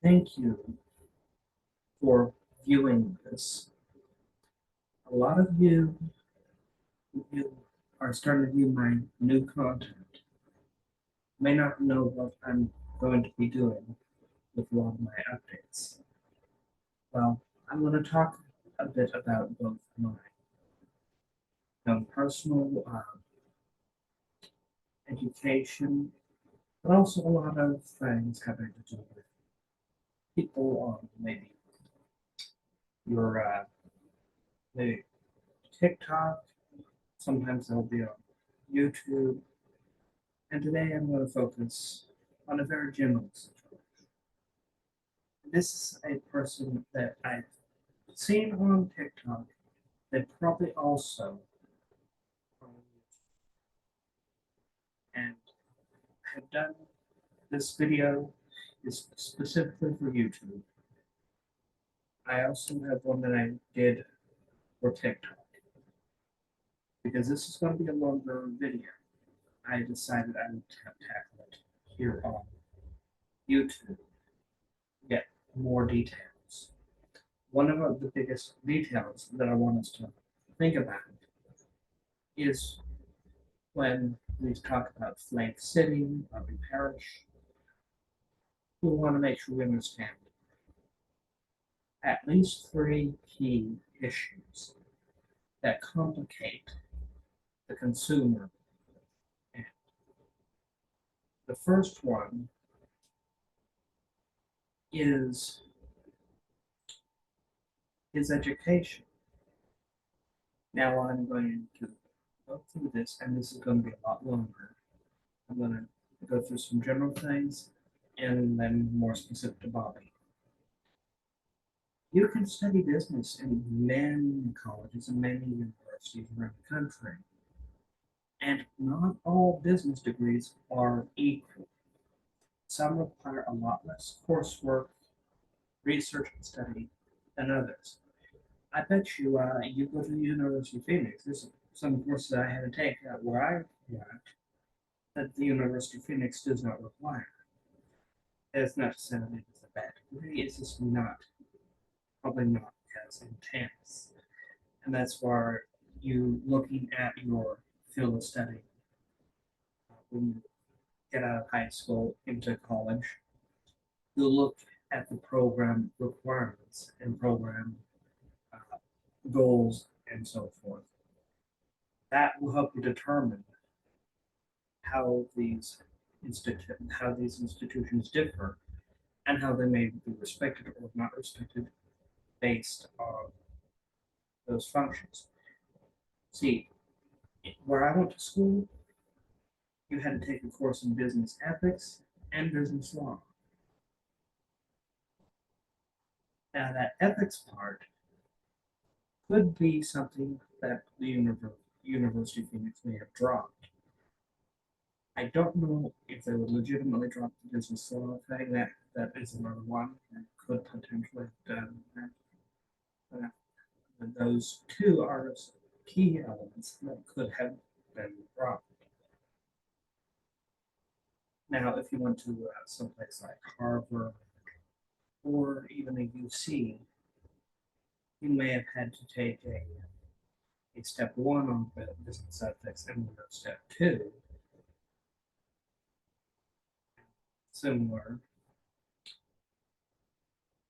Thank you for viewing this. A lot of you are starting to view my new content. May not know what I'm going to be doing with a lot of my updates. Well, I'm going to talk a bit about both my personal education, but also a lot of things having to do with people on your maybe TikTok. Sometimes they'll be on YouTube. And today I'm going to focus on a very general situation. This is a person that I've seen on TikTok that probably also on YouTube. And have done this video is specifically for YouTube. I also have one that I did for TikTok. Because this is going to be a longer video, I decided I would tackle it here on YouTube to get more details. One of the biggest details that I want us to think about is when we talk about FlaveCity, Parrish, we want to make sure we understand at least three key issues that complicate the consumer. And the first one is education. Now I'm going to go through this, and this is going to be a lot longer. I'm going to go through some general things and then more specific to Bobby. You can study business in many colleges and many universities around the country, and not all business degrees are equal. Some require a lot less coursework, research, and study than others. I bet you go to the University of Phoenix. There's some courses I had to take where I went that the University of Phoenix does not require. That's not to say that it's a bad degree. It's just probably not as intense, and that's why you looking at your field of study when you get out of high school into college. You'll look at the program requirements and program uh, goals and so forth. That will help you determine how how these institutions differ and how they may be respected or not respected based on those functions. See, where I went to school, you had to take a course in business ethics and business law. Now, that ethics part could be something that the University of Phoenix may have dropped. I don't know if they would legitimately drop the business law thing. That is another one that could potentially have done that. But those two are key elements that could have been dropped. Now, if you went to someplace like Harvard or even a UC, you may have had to take a step one on business ethics and a step two, similar.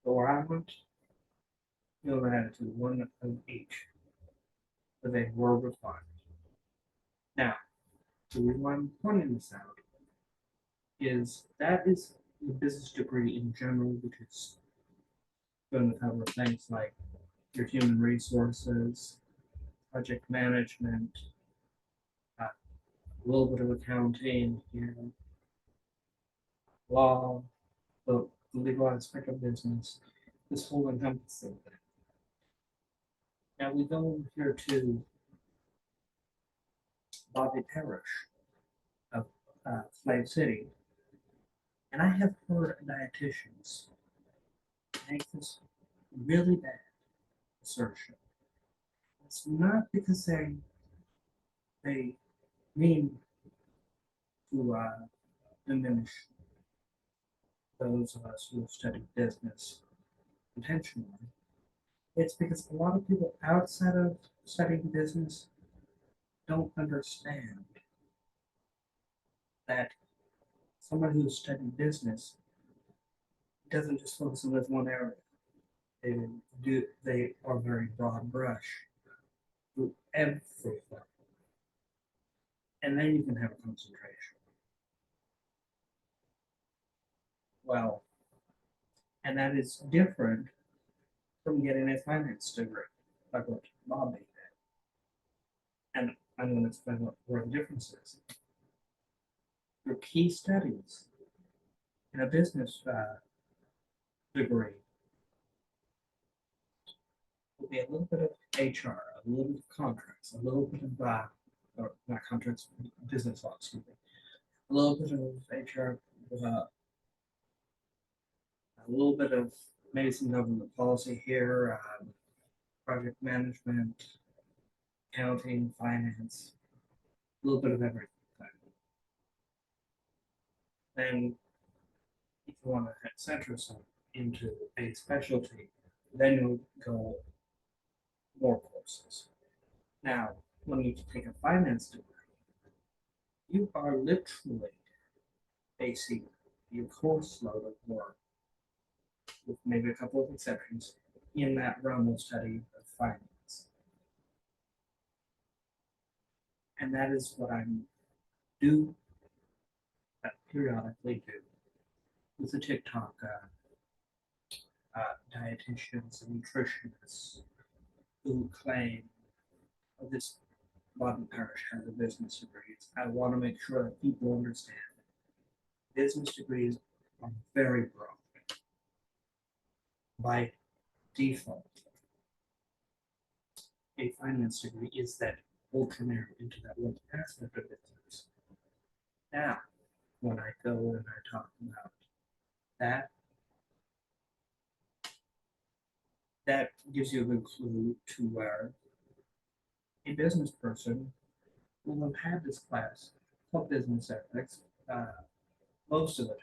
But where I went, you only had to do one of each, but they were required. Now, the reason why I'm pointing this out is that is the business degree in general, which is going to cover things like your human resources, project management, a little bit of accounting, law, the legal aspect of business, this whole encompassing thing. Now we go here to Bobby Parrish of FlaveCity, and I have heard dietitians make this really bad assertion. It's not because they mean to diminish those of us who have studied business intentionally, it's because a lot of people outside of studying business don't understand that someone who's studied business doesn't just focus on this one area. They are very broad brush through everything. And then you can have a concentration. Well, and that is different from getting a finance degree, like what Bobby did. And I'm going to explain where the difference is. Your key studies in a business degree will be a little bit of HR, a little bit of contracts, a little bit of, or not contracts, business law, excuse me, a little bit of HR, a little bit of maybe some government policy here, project management, accounting, finance, a little bit of everything. Then, if you want to center yourself into a specialty, then you'll go more courses. Now, when you take a finance degree, you are literally facing your course load of work, with maybe a couple of exceptions, in that realm of study of finance. And that is what I do, periodically do, with the TikTok dietitians and nutritionists who claim this modern Parrish has a business degree. I want to make sure that people understand that business degrees are very broad by default. A finance degree is that ultra narrow into that one aspect of business. Now, when I go and I talk about that, that gives you a good clue to where a business person will have had this class called business ethics most of the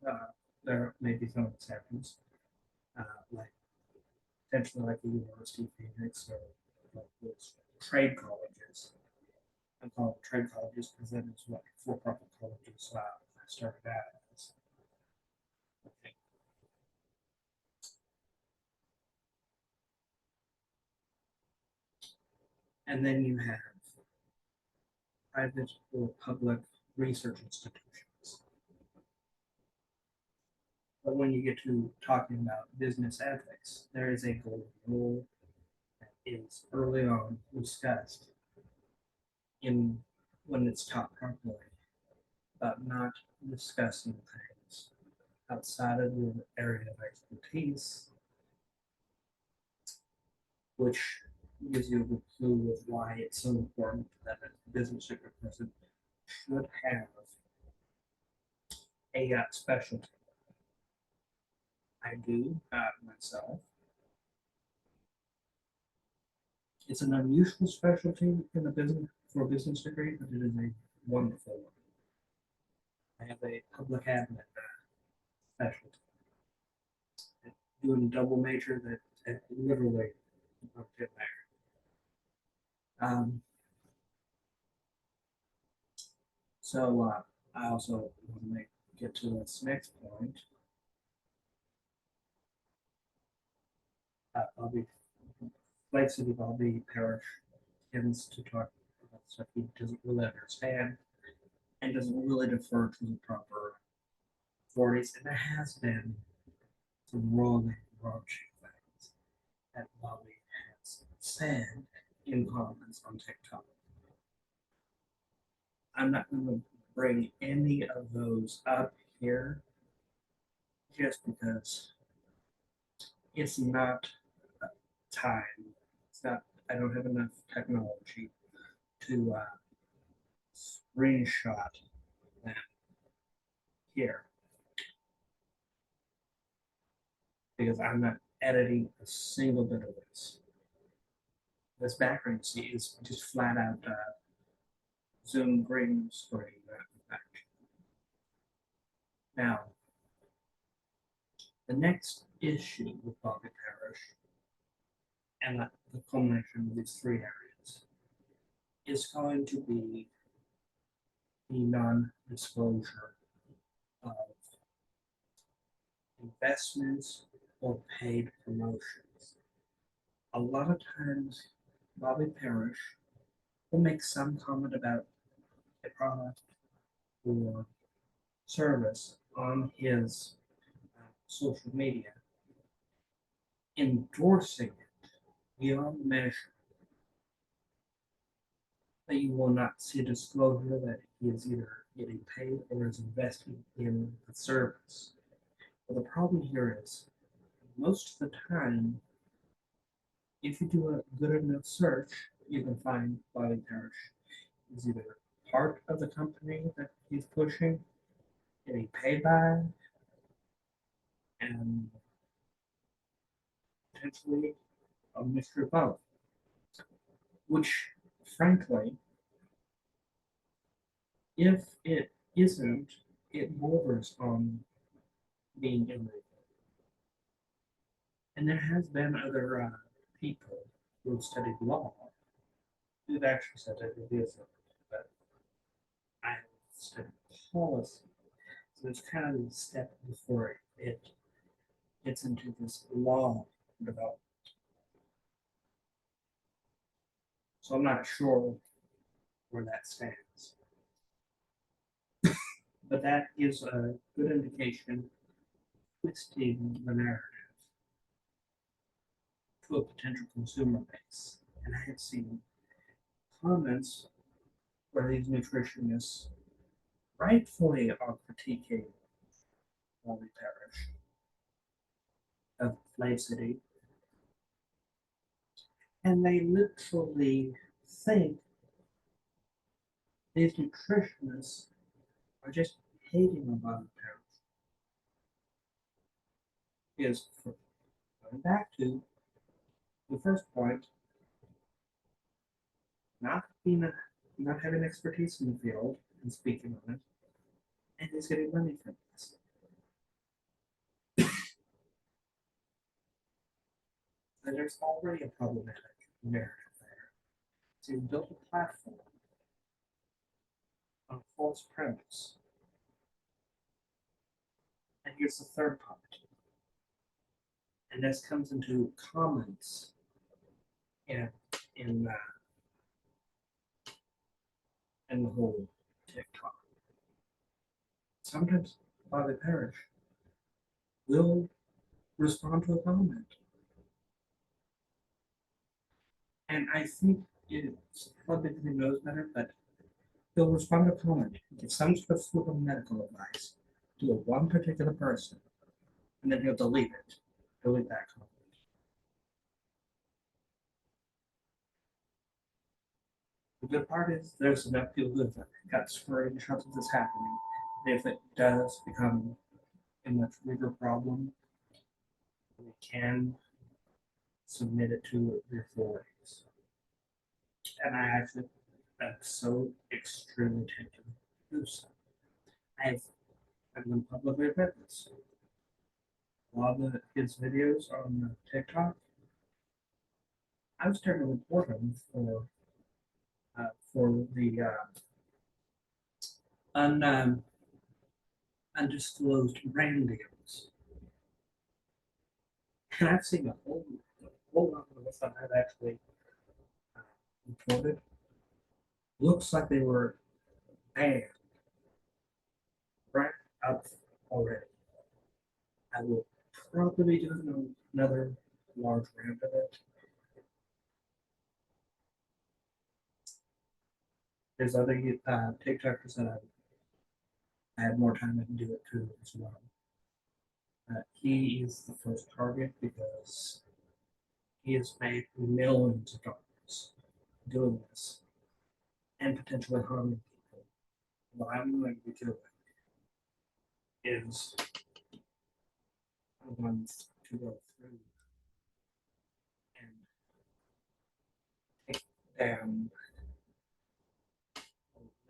time. There may be some exceptions, like potentially like the University of Phoenix or like those trade colleges. I call them trade colleges because that is what for-profit colleges started out as. Okay. And then you have private or public research institutions. But when you get to talking about business ethics, there is a golden rule that is early on discussed in when it's taught properly about not discussing things outside of your area of expertise, which gives you a good clue of why it's so important that a business degree person should have a specialty. I do myself. It's an unusual specialty in the business for a business degree, but it is a wonderful one. I have a public admin specialty. Doing double major that literally up in there. So I also want to get to this next point. I'll be FlaveCity, Bobby Parrish tends to talk about stuff he doesn't really understand and doesn't really defer to the proper authorities. And there has been some wrong approaching things that Bobby has said in comments on TikTok. I'm not going to bring any of those up here just because it's not time. It's not, I don't have enough technology to screenshot them here because I'm not editing a single bit of this. This background see is just flat out Zoom green screen. Now, The next issue with Bobby Parrish, and the culmination of these three areas, is going to be the non-disclosure of investments or paid promotions. A lot of times, Bobby Parrish will make some comment about a product or service on his social media, endorsing it beyond measure, that you will not see a disclosure that he is either getting paid or is investing in the service. But the problem here is, most of the time, if you do a good enough search, you can find Bobby Parrish is either part of the company that he's pushing, getting paid by, and potentially a mixture of both, which, frankly, if it isn't, it borders on being illegal. And there has been other people who have studied law who've actually said that it is illegal, but I have studied policy, so it's kind of a step before it gets into this law development. So I'm not sure where that stands. But that gives a good indication twisting the narrative to a potential consumer base. And I have seen comments where these nutritionists rightfully are critiquing Bobby Parrish of FlaveCity, and they literally think these nutritionists are just hating on Bobby Parrish. Because going back to the first point, not being not having expertise in the field and speaking on it, and he's getting money from this. And there's already a problematic narrative there. So you built a platform on a false premise. And here's the third part. And this comes into comments in in uh, in the whole TikTok. Sometimes Bobby Parrish will respond to a comment. And I think it's probably because he knows better, but he'll respond to a comment, give some sort of medical advice to a one particular person, and then he'll delete it. Delete that comment. The good part is there's enough people who have got screenshots of this happening. If it does become a much bigger problem, we can submit it to the authorities. And I actually am so extremely tempted to do so. I've been publicly admit this. A lot of his videos on TikTok, I was trying to report him for the un, undisclosed brand deals. And I've seen a whole lot of this that I've actually uh, reported. Looks like they were banned right up already. I will probably do another large round of it. There's other TikTokers that I had more time to do it too as well. He is the first target because he has made millions of dollars doing this and potentially harming people. What I'm going to be doing is I'm going to go through and take down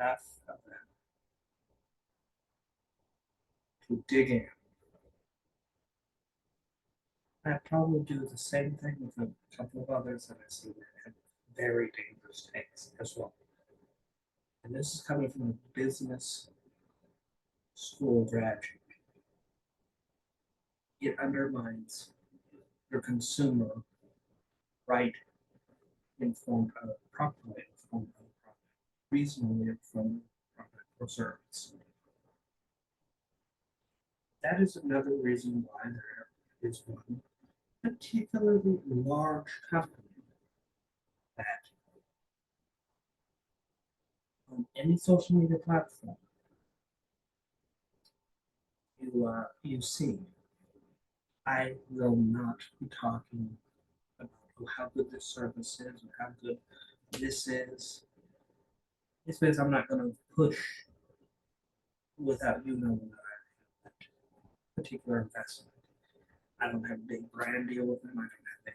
enough of them to dig in I probably do the same thing with a couple of others that I see that have very dangerous takes as well. And this is coming from a business school graduate. It undermines your consumer right informed of properly informed of the product, reasonably informed product or service. That is another reason why there is one particularly large company that on any social media platform you see, I will not be talking about how good this service is or how good this is. It's because I'm not going to push without you knowing that I have that particular investment. I don't have a big brand deal with them. I don't have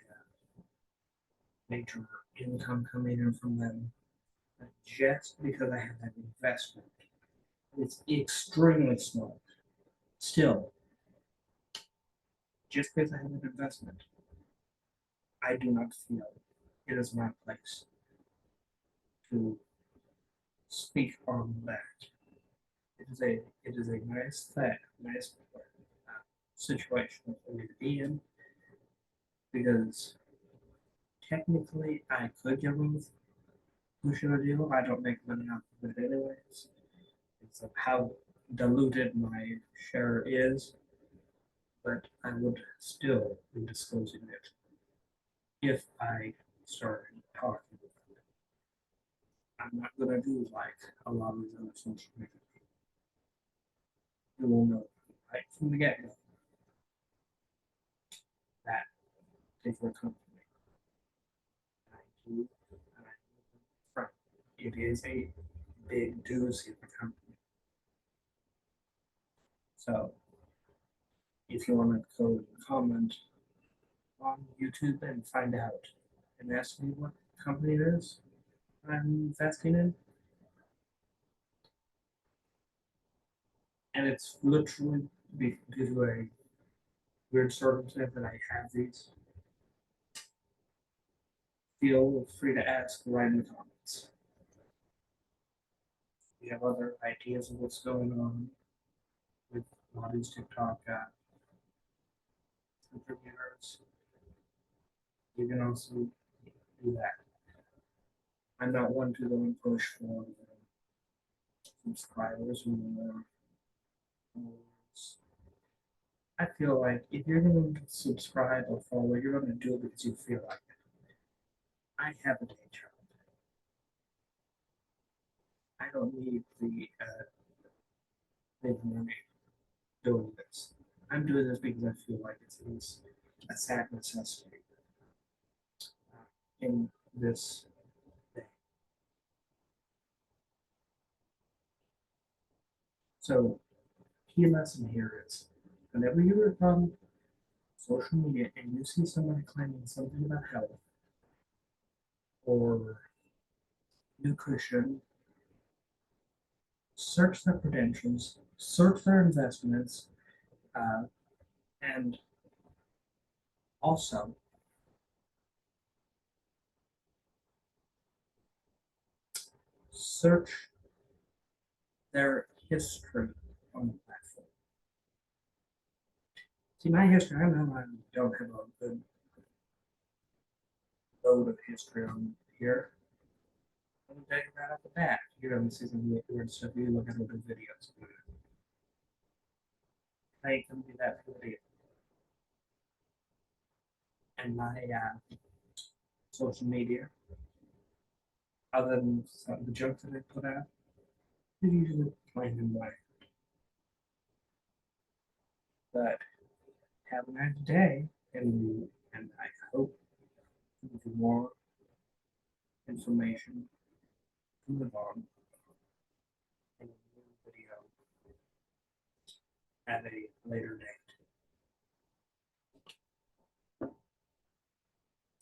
a major income coming in from them. But just because I have that investment, it's extremely small. Still, just because I have an investment, I do not feel it is my place to speak on that. It is a nice thing, nice situation for me to be in because technically I could get away with pushing a deal. I don't make money off of it anyways. It's of how diluted my share is, but I would still be disclosing it if I started talking about it. I'm not gonna do like a lot of these other social media people. You will know right from the get-go that particular company I do and I from. It is a big doozy of a company. So if you want to go and comment on YouTube and find out and ask me what company it is I'm investing in, and it's literally due to a weird circumstance that I have these, feel free to ask right in the comments. If you have other ideas of what's going on with a lot of these TikTok contributors, you can also do that. I'm not one to go and push for subscribers or more. I feel like if you're going to subscribe or follow, you're going to do it because you feel like it. I have a day job. I don't need the big money doing this. I'm doing this because I feel like it's a sad necessity in this day. So, key lesson here is whenever you are on social media and you see somebody claiming something about health or nutrition, search their credentials, search their investments, uh, and also search their history on the platform. See, my history, I know I don't have a good load of history on here. I'm going to tell you right off the bat. You're going to see some weird stuff. You look at other videos. I ain't going to do that for the video. And my social media, other than some of the jokes that I put out, is usually plain and white. But have a nice day, and I hope with more information to live on in a new video at a later date.